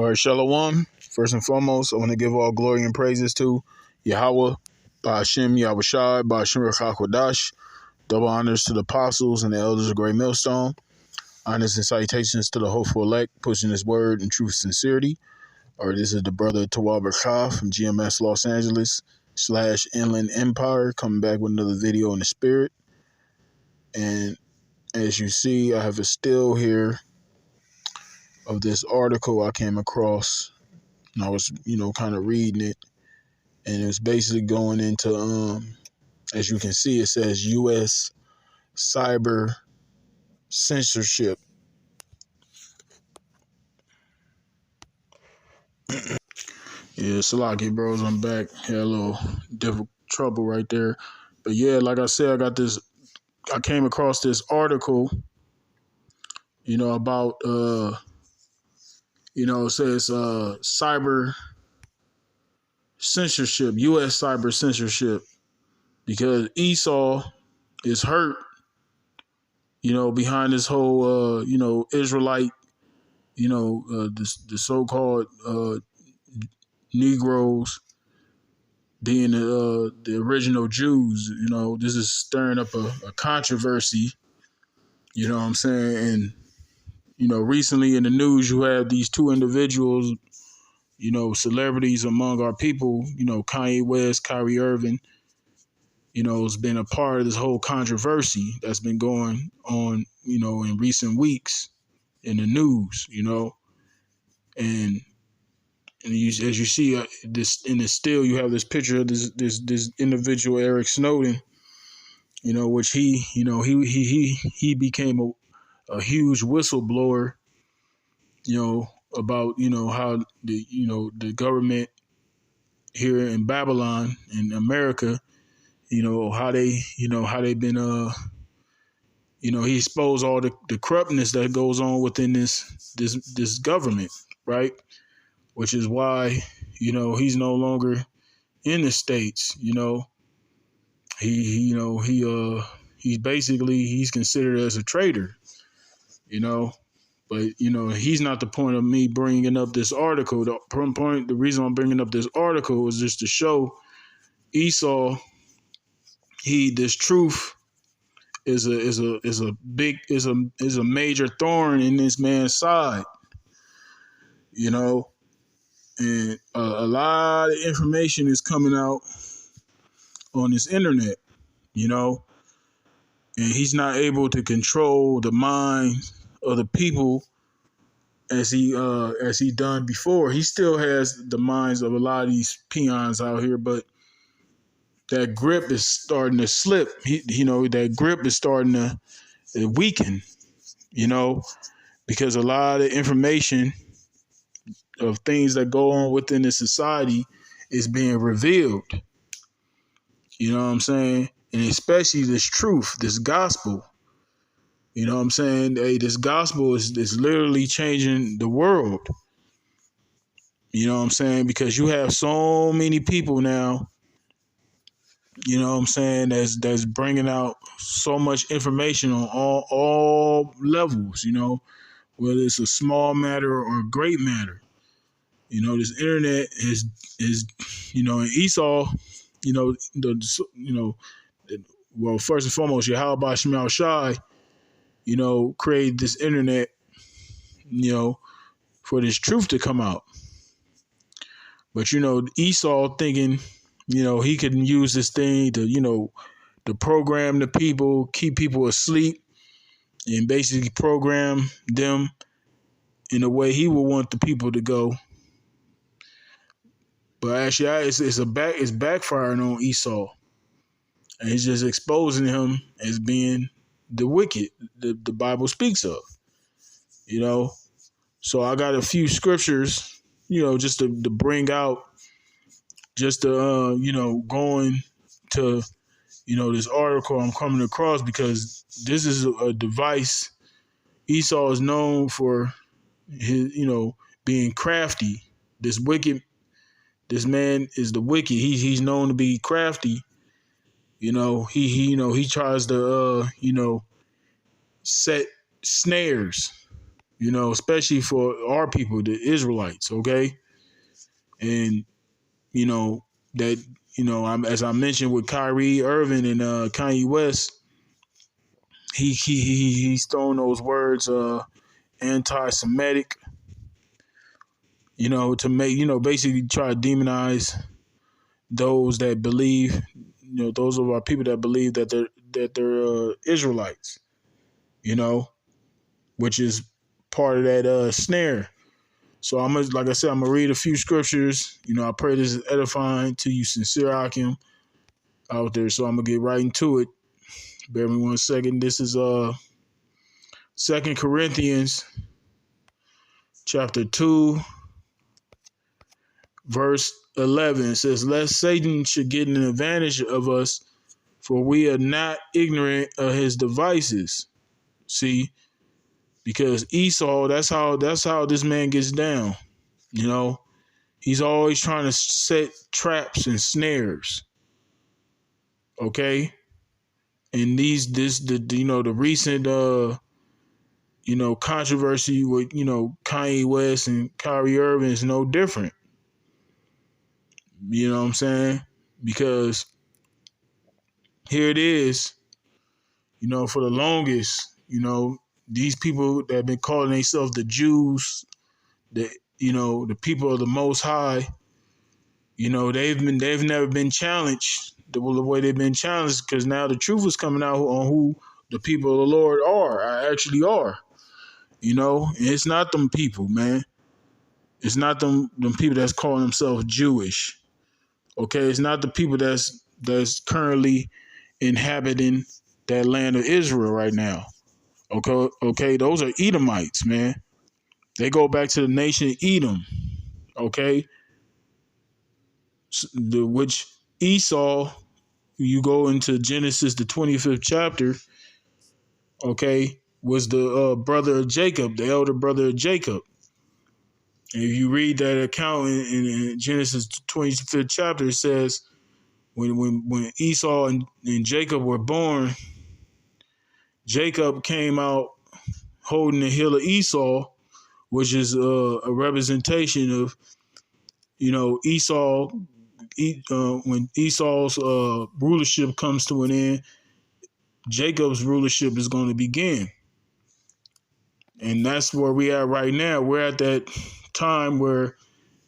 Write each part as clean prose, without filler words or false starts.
All right, Shalom. First and foremost, I want to give all glory and praises to YAHAWAH, YAHAWASHI, Rawchaa Qadash. Double honors to the apostles and the elders of Great Millstone. Honors and salutations to the hopeful elect, pushing his word in true sincerity. Or this is the brother THORN from GMS Los Angeles / Inland Empire, coming back with another video in the spirit. And as you see, I have a still here of this article I came across. And I was, kind of reading it. And it was basically going into, as you can see, it says U.S. cyber censorship. Yeah, Salaki bros, I'm back. Had a little difficult trouble right there. But yeah, like I said, I came across this article, about, it says cyber censorship, U.S. cyber censorship, because Esau is hurt, behind this whole, Israelite, the so-called Negroes being the original Jews. This is stirring up a controversy, you know what I'm saying? And, recently in the news, you have these two individuals, celebrities among our people, Kanye West, Kyrie Irving, has been a part of this whole controversy that's been going on, in recent weeks in the news, and as you see this in the still, you have this picture of this individual, Eric Snowden, which he became a huge whistleblower, about, how the government here in Babylon in America, how they've been, he exposed all the corruptness that goes on within this government, right? Which is why, he's no longer in the States. He's considered as a traitor, but, he's not the point of me bringing up this article. The reason I'm bringing up this article is just to show Esau, this truth is a major thorn in this man's side, and a lot of information is coming out on this internet, and he's not able to control the minds of the people as he done before. He still has the minds of a lot of these peons out here, but that grip is starting to slip. That grip is starting to weaken, because a lot of information of things that go on within the society is being revealed. You know what I'm saying? And especially this truth, this gospel. You know what I'm saying? Hey, this gospel is literally changing the world. You know what I'm saying? Because you have so many people now, you know what I'm saying, that's bringing out so much information on all levels, whether it's a small matter or a great matter. This internet is and Esau, well, first and foremost, YAHAWASHI, created this internet, for this truth to come out. But, Esau thinking, he could use this thing to program the people, keep people asleep, and basically program them in the way he would want the people to go. But actually, it's backfiring on Esau, and it's just exposing him as being the wicked the Bible speaks of. So I got a few scriptures, just to bring out, just to going to this article I'm coming across, because this is a device. Esau is known for his being crafty. This man is the wicked. He's known to be crafty. He tries to set snares, especially for our people, the Israelites, okay? And, that, as I mentioned with Kyrie Irving and Kanye West, he's throwing those words anti-Semitic, to make, basically try to demonize those that believe, those of our people that believe that they're Israelites, which is part of that snare. So like I said, I'm gonna read a few scriptures. I pray this is edifying to you, sincere Akim out there. So I'm gonna get right into it. Bear me 1 second. This is 2 Corinthians chapter 2, verse 11. It says, "Lest Satan should get an advantage of us, for we are not ignorant of his devices." See, because Esau, that's how this man gets down. He's always trying to set traps and snares. Okay, and the recent controversy with Kanye West and Kyrie Irving is no different. You know what I'm saying? Because here it is. For the longest, these people that have been calling themselves the Jews, the people of the Most High, they've never been challenged the way they've been challenged, because now the truth is coming out on who the people of the Lord actually are. And it's not them people, man. It's not them people that's calling themselves Jewish. Okay, it's not the people that's currently inhabiting that land of Israel right now. Okay, those are Edomites, man. They go back to the nation Edom. Okay, which Esau, you go into Genesis, the 25th chapter, okay, was the brother of Jacob, the elder brother of Jacob. And if you read that account in Genesis 25th chapter, it says when Esau and Jacob were born, Jacob came out holding the heel of Esau, which is a representation of, Esau. When Esau's rulership comes to an end, Jacob's rulership is going to begin. And that's where we are right now. We're at that time where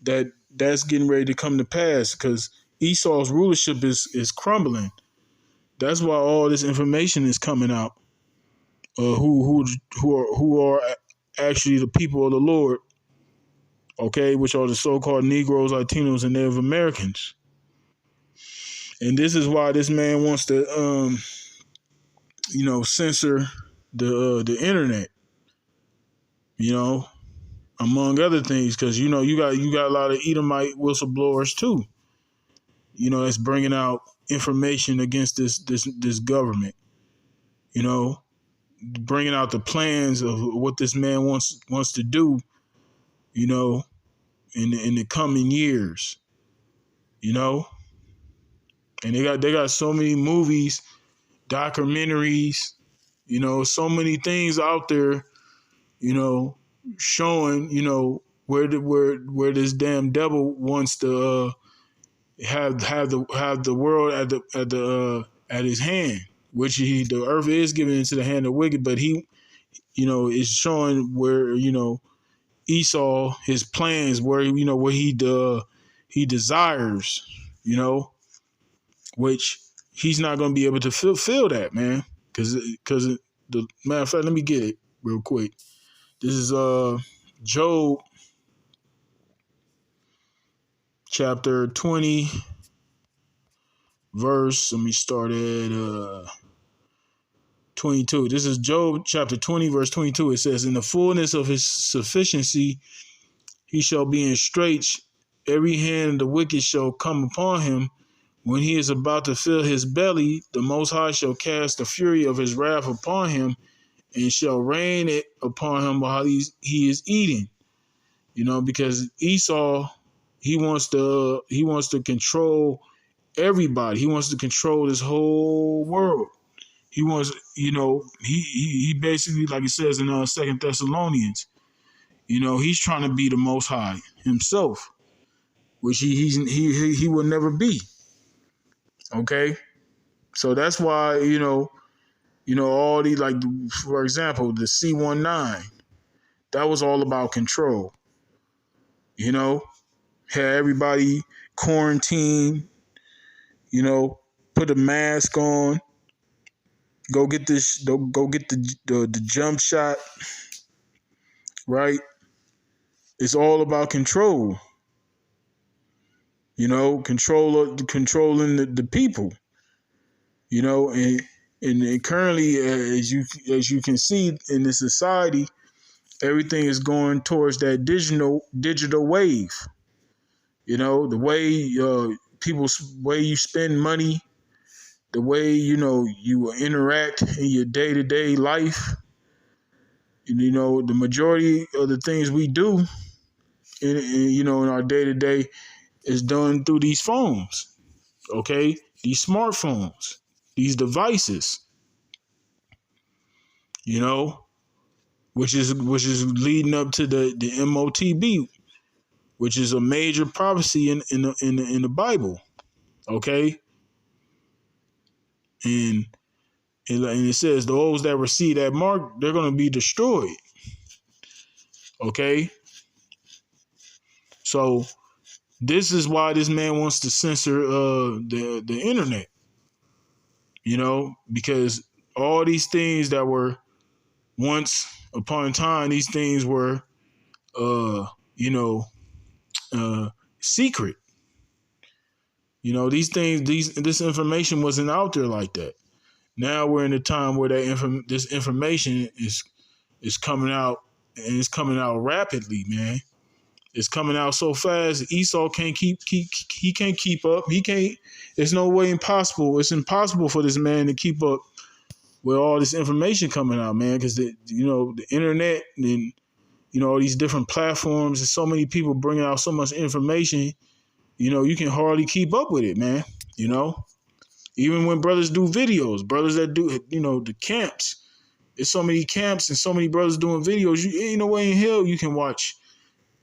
that's getting ready to come to pass, because Esau's rulership is crumbling. That's why all this information is coming out. Who are actually the people of the Lord, okay, which are the so-called Negroes, Latinos, and Native Americans. And this is why this man wants to, censor the internet, among other things, because you got a lot of Edomite whistleblowers too. That's bringing out information against this government. Bringing out the plans of what this man wants to do. In the coming years. And they got so many movies, documentaries, so many things out there, showing, where this damn devil wants to have the world at his hand, which the earth is given into the hand of wicked, but he, is showing where, Esau, his plans, where, what he desires, which he's not going to be able to fulfill that, man. Because the matter of fact, let me get it real quick. This is Job chapter 20, verse. Let me start at 22. This is Job chapter 20, verse 22. It says, "In the fullness of his sufficiency, he shall be in straits. Every hand of the wicked shall come upon him. When he is about to fill his belly, the Most High shall cast the fury of his wrath upon him, and shall rain it upon him while he is eating." Because Esau, he wants to control everybody. He wants to control this whole world. He wants, he basically, like it says in 2 Thessalonians, He's trying to be the Most High himself, which he will never be. Okay, so that's why all these, like, for example, the C-19, that was all about control. Had everybody quarantined. Put a mask on. Go get this. Go get the jump shot. Right. It's all about control. Controlling the people. And currently, as you can see in the society, everything is going towards that digital wave. The way way you spend money, the way you interact in your day-to-day life. The majority of the things we do in our day-to-day is done through these phones. Okay, these smartphones, these devices. Which is leading up to the MOTB, which is a major prophecy in the Bible. Okay, and it says those that receive that mark, they're going to be destroyed. Okay, so this is why this man wants to censor the internet. Because all these things that were once upon a time, these things were secret. These things, this information wasn't out there like that. Now we're in a time where this information is coming out, and it's coming out rapidly, man. It's coming out so fast. Esau can't keep up. He can't. It's no way impossible. It's impossible for this man to keep up with all this information coming out, man. Because the internet and all these different platforms, and so many people bringing out so much information. You can hardly keep up with it, man. Even when brothers do videos, brothers that do the camps. There's so many camps and so many brothers doing videos. You ain't no way in hell you can watch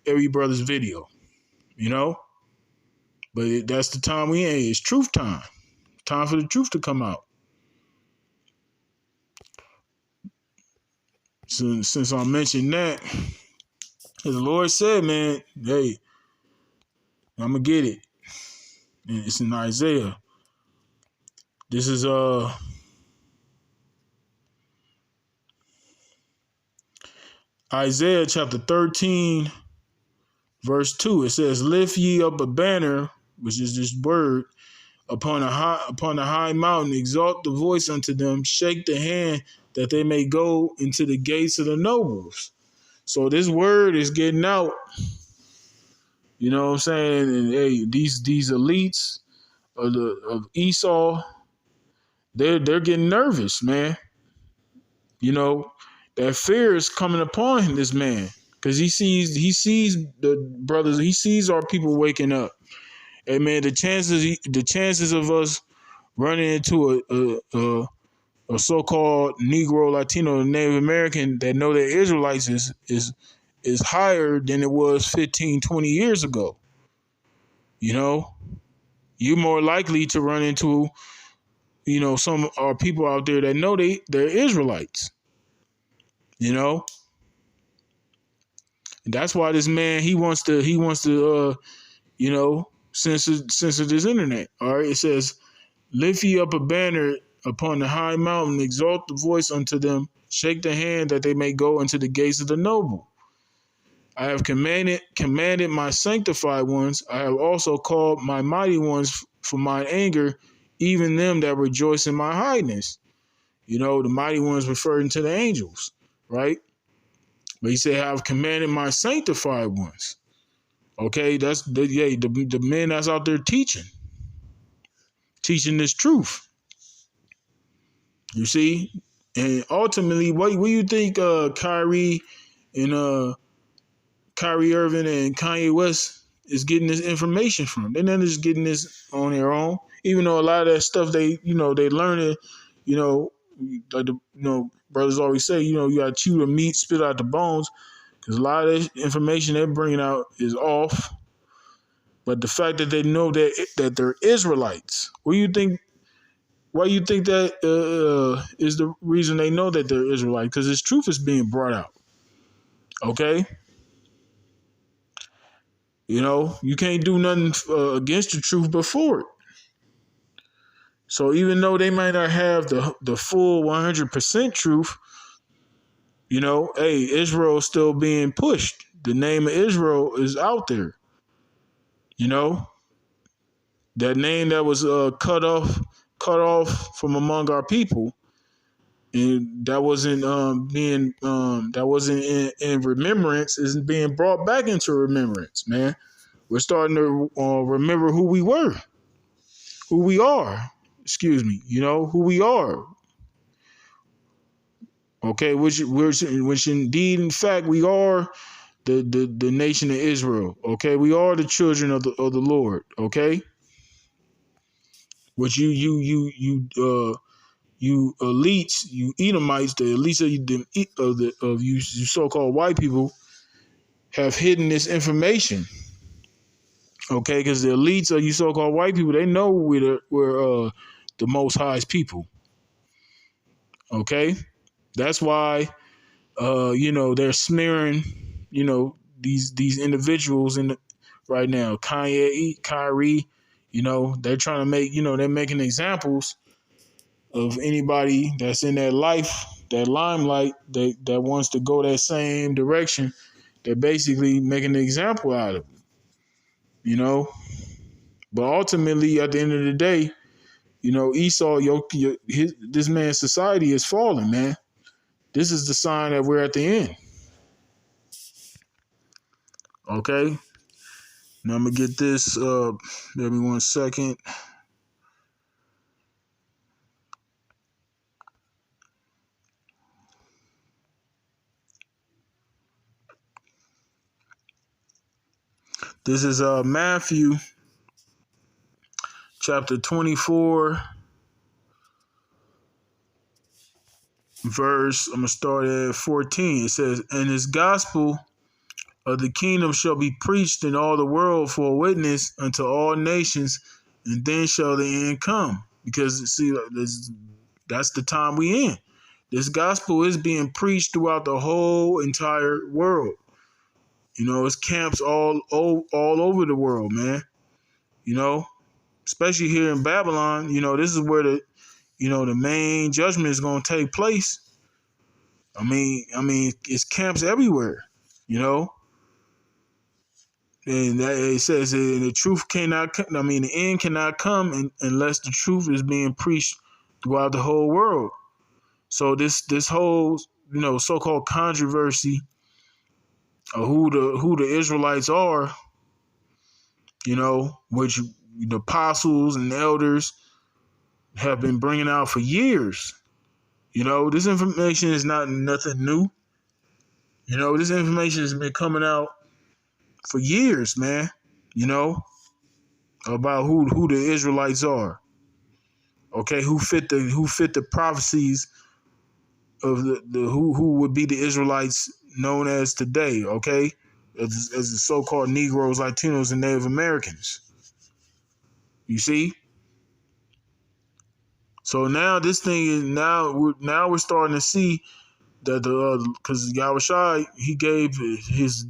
every brother's video, But that's the time we in. It's truth time. Time for the truth to come out. So, since I mentioned that, as the Lord said, man, hey, I'm going to get it. And it's in Isaiah. This is Isaiah chapter 13, verse 2. It says, "Lift ye up a banner," which is this word, upon the high mountain, exalt the voice unto them, shake the hand that they may go into the gates of the nobles. So this word is getting out. You know what I'm saying? And hey, these elites of Esau, they're getting nervous, man. That fear is coming upon this man because he sees the brothers, he sees our people waking up. Hey man, the chances of us running into a so-called Negro, Latino, Native American that know they're Israelites is higher than it was 15, 20 years ago. You're more likely to run into, some are people out there that know they're Israelites. And that's why this man, he wants to censor this internet. All right. It says, "Lift ye up a banner upon the high mountain, exalt the voice unto them, shake the hand that they may go into the gates of the noble. I have commanded my sanctified ones. I have also called my mighty ones for mine anger, even them that rejoice in my highness." The mighty ones referring to the angels, right? But he said, "I have commanded my sanctified ones." Okay, that's the men that's out there teaching this truth. You see, and ultimately, what do you think Kyrie Irving and Kanye West is getting this information from? They're not just getting this on their own, even though a lot of that stuff they learn it. Like brothers always say, you got to chew the meat, spit out the bones. Because a lot of this information they're bringing out is off. But the fact that they know that they're Israelites, what do you think? Why you think that is the reason they know that they're Israelites? Because this truth is being brought out. Okay, you can't do nothing against the truth before it. So even though they might not have the full 100% truth, hey, Israel is still being pushed. The name of Israel is out there. That name that was cut off from among our people, and that wasn't in remembrance, is being brought back into remembrance, man. We're starting to remember who we were, who we are. Excuse me, who we are. Okay, which indeed, in fact, we are the nation of Israel. Okay, we are the children of the Lord. Okay, which you elites, you Edomites, the elites of you so-called white people have hidden this information. Okay, because the elites of you so-called white people, they know we're the Most High's people. Okay, that's why they're smearing these individuals right now. Kyrie, they're trying to make they're making examples of anybody that's in that limelight that wants to go that same direction. They're basically making an example out of them, But ultimately, at the end of the day, Esau, this man's society is falling, man. This is the sign that we're at the end. Okay. Now I'm gonna get this. Give me 1 second. This is Matthew chapter 24, verse. I'm gonna start at 14. It says, "And his gospel of the kingdom shall be preached in all the world for a witness unto all nations, and then shall the end come." Because see, that's the time we in. This gospel is being preached throughout the whole entire world. It's camps all over the world, man. Especially here in Babylon. This is where the main judgment is going to take place. I mean, it's camps everywhere. And it says the truth cannot. The end cannot come unless the truth is being preached throughout the whole world. So this whole so-called controversy of who the Israelites are, which the apostles and elders have been bringing out for years. This information is not nothing new. This information has been coming out for years, man. About who the Israelites are. Okay, who fit the prophecies of the who would be the Israelites known as today. Okay, as the so-called Negroes, Latinos, and Native Americans. You see. So now this thing is we're starting to see that because YAHAWASHI, he gave his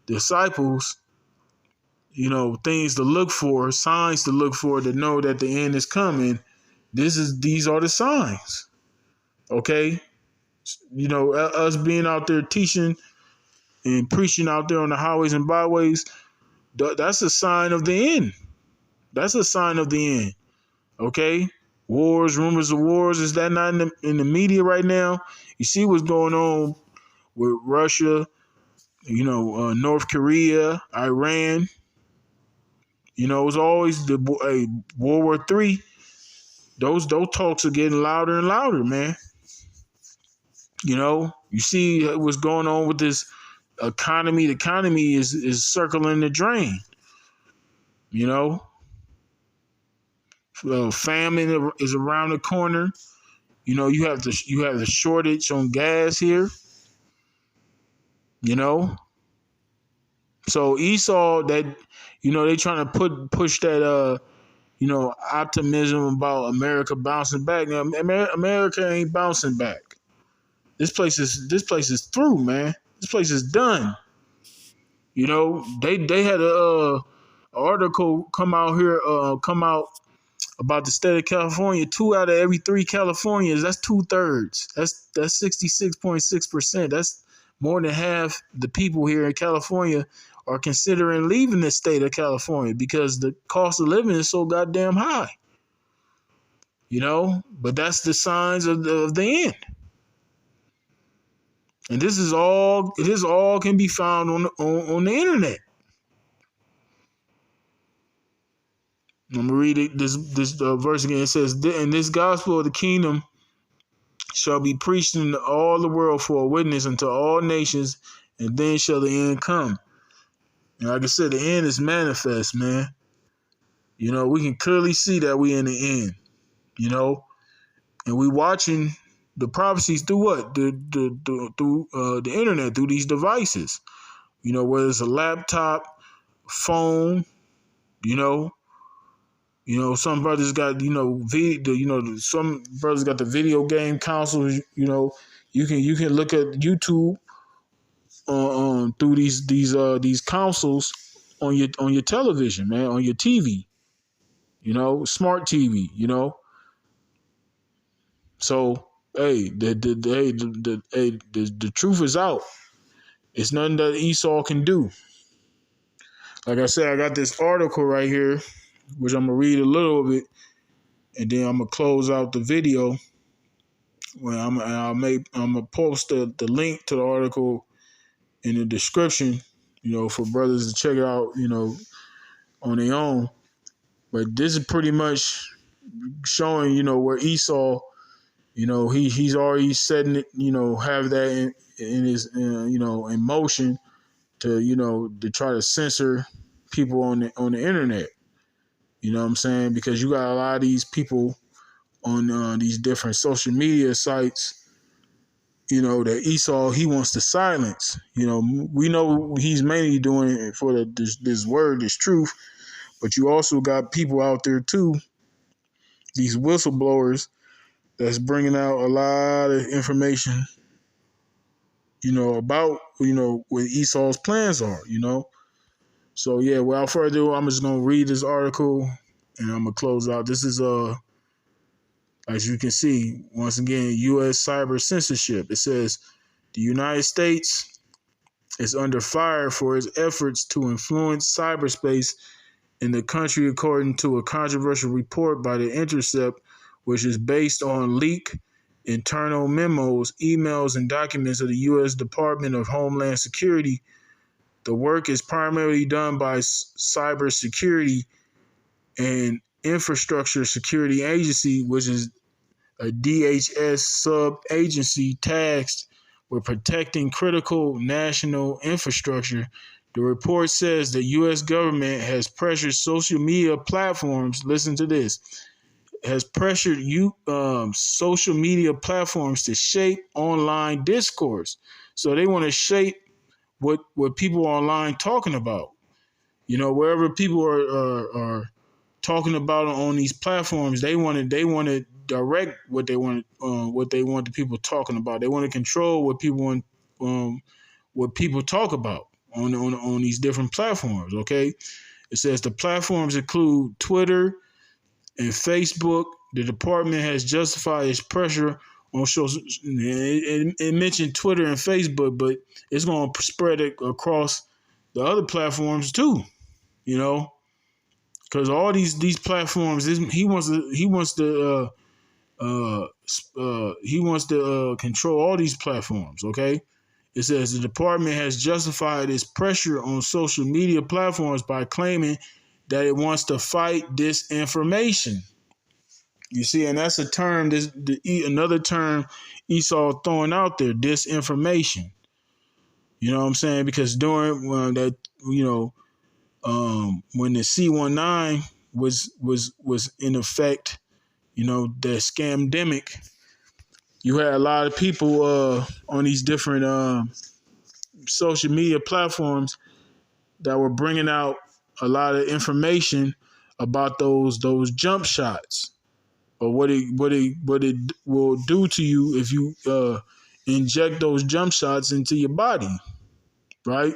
disciples things to look for, signs to look for, to know that the end is coming. These are the signs. Okay, us being out there teaching and preaching out there on the highways and byways, that's a sign of the end. That's a sign of the end. Okay, wars, rumors of wars, is that not in the media right now? You see what's going on with Russia, North Korea, Iran. It's always the World War III. Those talks are getting louder and louder, man. You see what's going on with this economy. The economy is circling the drain. Famine is around the corner. You have the shortage on gas here. You know, so Esau, that they trying to push that optimism about America bouncing back. Now, America ain't bouncing back. This place is through, man. This place is done. They had a article come out about the state of California. 2 out of every 3 Californians, that's 2/3. That's 66.6%. That's more than half the people here in California are considering leaving the state of California because the cost of living is so goddamn high. But that's the signs of the end. And this all can be found on the internet. I'm gonna read it. This verse again. It says, "And this gospel of the kingdom shall be preached in all the world for a witness unto all nations, and then shall the end come." And like I said, the end is manifest, man. We can clearly see that we in the end. And we watching the prophecies through what? Through the internet, through these devices. Whether it's a laptop, phone. Some brothers got some brothers got the video game consoles. You can look at YouTube through these consoles on your television, man, on your TV. Smart TV. So hey, the truth is out. It's nothing that Esau can do. Like I said, I got this article right here, which I'm gonna read a little of it, and then I'm gonna close out the video. Well, I'm gonna post the link to the article in the description, for brothers to check it out, on their own. But this is pretty much showing, where Esau, he's already setting it, have that in his, in motion to try to censor people on the internet. You know what I'm saying? Because you got a lot of these people on these different social media sites, that Esau, he wants to silence. We know he's mainly doing it for this word, this truth, but you also got people out there too, these whistleblowers that's bringing out a lot of information, about, what Esau's plans are, So yeah, without further ado, I'm just gonna read this article and I'm gonna close out. This is as you can see, once again, U.S. cyber censorship. It says the United States is under fire for its efforts to influence cyberspace in the country, according to a controversial report by The Intercept, which is based on leaked internal memos, emails, and documents of the U.S. Department of Homeland Security. The work is primarily done by Cybersecurity and Infrastructure Security Agency, which is a DHS sub-agency tasked with protecting critical national infrastructure. The report says the U.S. government has pressured social media platforms, listen to this, has pressured social media platforms to shape online discourse. So they want to shape what people are online talking about. Wherever people are talking about on these platforms, they want to direct what they want the people talking about. They want to control what people want, what people talk about on these different platforms. Okay, it says the platforms include Twitter and Facebook. The department has justified its pressure on social. It mentioned Twitter and Facebook, but it's going to spread it across the other platforms too. Because all these platforms, he wants to control all these platforms. Okay, it says the department has justified its pressure on social media platforms by claiming that it wants to fight disinformation. You see, and that's a term. Another term Esau throwing out there: disinformation. You know what I'm saying? Because during when the C-19 was in effect, the scamdemic, you had a lot of people on these different social media platforms that were bringing out a lot of information about those jump shots, or what it will do to you if you inject those jump shots into your body, right?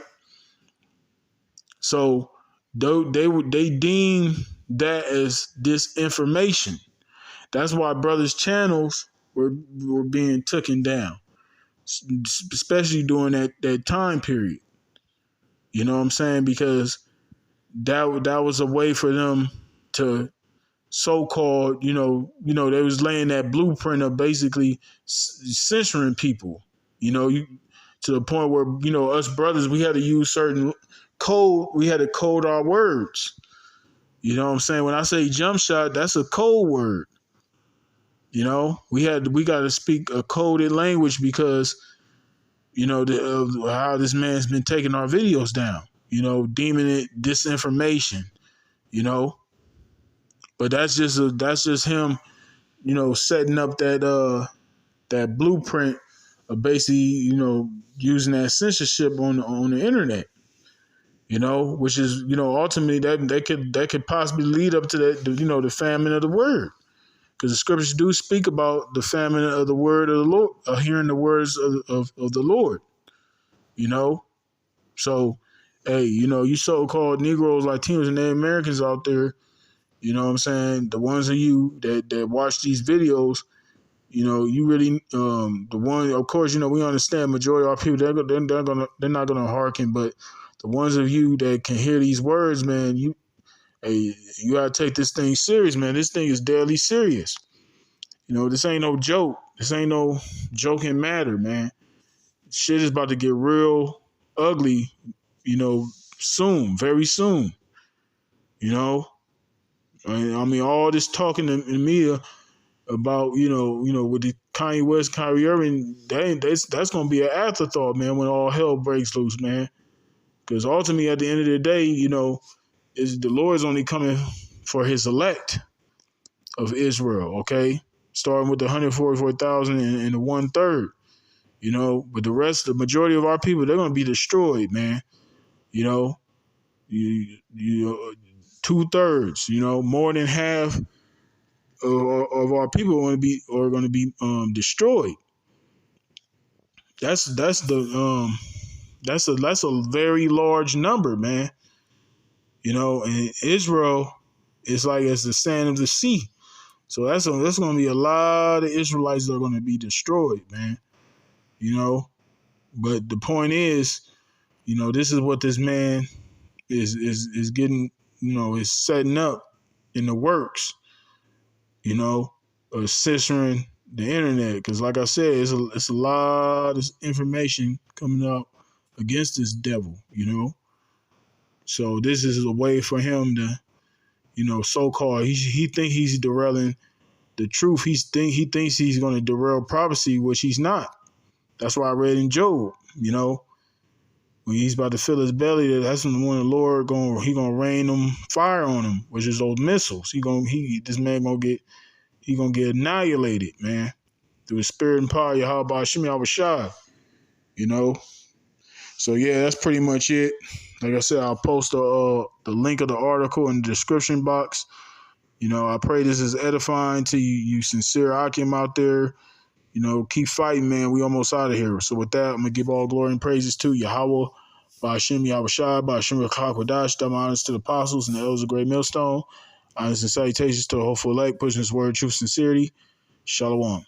So they deem that as disinformation. That's why brothers' channels were being taken down, especially during that time period. You know what I'm saying? Because that was a way for them to so-called, they was laying that blueprint of basically censoring people. To the point where us brothers, we had to use certain code. We had to code our words. You know what I'm saying? When I say jump shot, that's a code word. We got to speak a coded language because how this man's been taking our videos down. Deeming it disinformation. But that's just him. Setting up that blueprint of basically using that censorship on the internet. Which is ultimately that could possibly lead up to that the famine of the word. Because the scriptures do speak about the famine of the word of the Lord, hearing the words of the Lord. So, hey, you so-called Negroes, Latinos, and Native Americans out there, you know what I'm saying? The ones of you that watch these videos, you really, the one, of course, we understand majority of our people, they're not gonna hearken, but the ones of you that can hear these words, man, you gotta take this thing serious, man. This thing is deadly serious. This ain't no joke. This ain't no joking matter, man. Shit is about to get real ugly, soon, very soon. I mean, all this talking in the media about, with the Kanye West, Kyrie Irving, that's going to be an afterthought, man, when all hell breaks loose, man. Because ultimately, at the end of the day, is the Lord's only coming for his elect of Israel, okay? Starting with the 144,000 and the 1/3, but the majority of our people, they're going to be destroyed, man. You 2/3, more than half of our people are going to be destroyed. That's a very large number, man. And Israel is like as the sand of the sea. So that's going to be a lot of Israelites that are going to be destroyed, man. But the point is, this is what this man is getting, is setting up in the works, censoring the internet. Because like I said, it's a lot of information coming out against this devil, So this is a way for him to, so-called, he think he's derailing the truth. He thinks he's going to derail prophecy, which he's not. That's why I read in Job, when he's about to fill his belly, that's when the Lord gonna rain them fire on him, which is those missiles. This man gonna get annihilated, man, through the spirit and power of YAHAWASHI, So yeah, that's pretty much it. Like I said, I'll post the link of the article in the description box. I pray this is edifying to you sincere Akim out there. Keep fighting, man. We almost out of here. So with that, I'm going to give all glory and praises to Yahawah, by Hashem YAHAWASHI, by Hashem Rawchaa Qadash, double honors to the apostles and the elders of Great Millstone. Honors and salutations to the hopeful elect, pushing this word, truth, sincerity. Shalom.